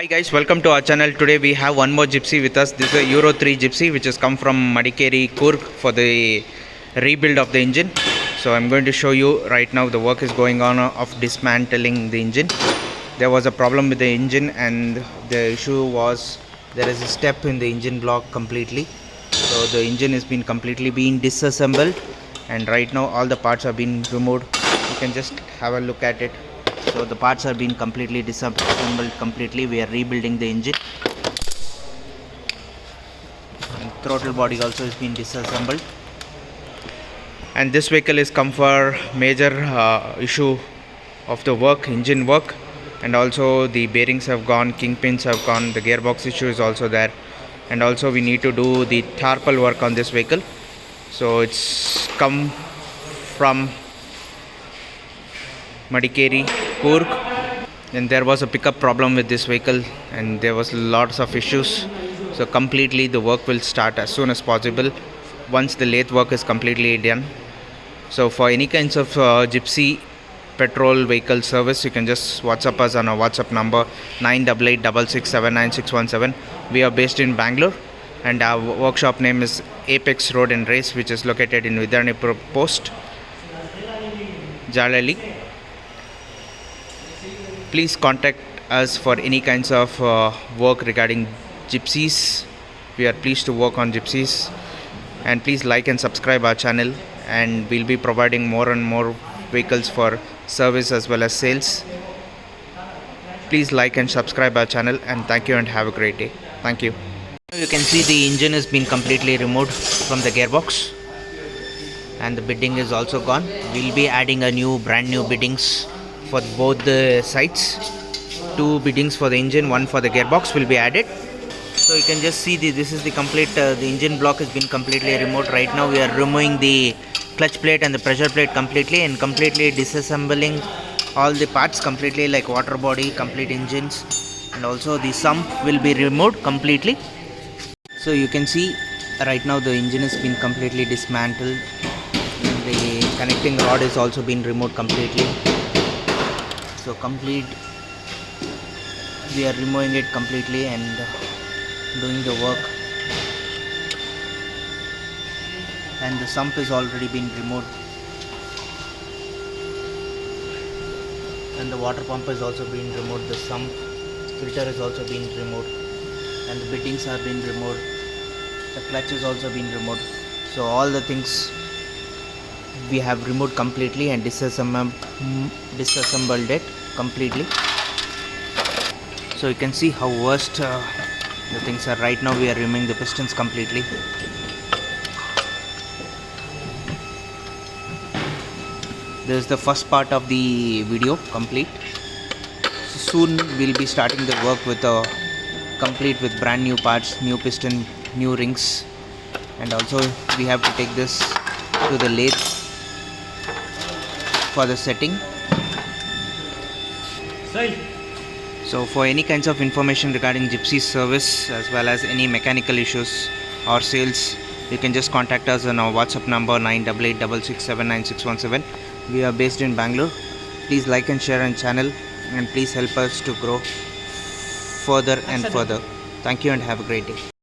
Hi guys, welcome to our channel. Today we have one more gypsy with us. This is a Euro 3 gypsy which has come from Madikeri, Coorg for the rebuild of the engine. So I'm going to show you right now. The work is going on of dismantling the engine. There was a problem with the engine and the issue was there is a step in the engine block completely. So the engine has been completely disassembled and right now all the parts are being removed. You can just have a look at it. So the parts are being completely disassembled completely. We are rebuilding the engine and throttle body also has been disassembled. And this vehicle is come for major issue of the work, engine work, and also the bearings have gone, kingpins have gone, the gearbox issue is also there, and also we need to do the tarpal work on this vehicle. So it's come from Madikeri, Coorg, and there was a pickup problem with this vehicle and there was lots of issues. So completely the work will start as soon as possible once the lathe work is completely done. So for any kinds of gypsy petrol vehicle service, you can just WhatsApp us on our WhatsApp number 9886679617. We are based in Bangalore and our workshop name is Apex Road and Race, which is located in Vidyanipur Post, Jalali. Please contact us for any kinds of work regarding gypsies. We are pleased to work on gypsies, and please like and subscribe our channel, and we'll be providing more and more vehicles for service as well as sales. Please like and subscribe our channel, and thank you and have a great day. Thank you. You can see the engine has been completely removed from the gearbox and the bidding is also gone. We'll be adding a brand new biddings for both the sides. 2 biddings for the engine, 1 for the gearbox will be added. So you can just see this is the complete the engine block has been completely removed. Right now we are removing the clutch plate and the pressure plate completely and completely disassembling all the parts completely, like water body, complete engines, and also the sump will be removed completely. So you can see right now the engine has been completely dismantled and the connecting rod is also been removed completely. So we are removing it completely and doing the work, and the sump is already been removed and the water pump is also been removed. The sump filter is also been removed and the biddings are being removed. The clutch is also been removed. So all the things we have removed completely and disassembled it completely. So you can see how worst the things are. Right now we are removing the pistons completely. This is the first part of the video complete. So soon we'll be starting the work with complete with brand new parts, new piston, new rings, and also we have to take this to the lathe for the setting. So for any kinds of information regarding gypsy service as well as any mechanical issues or sales, you can just contact us on our WhatsApp number 9886679617. We are based in Bangalore. Please like and share our channel, and please help us to grow further and further. Thank you and have a great day.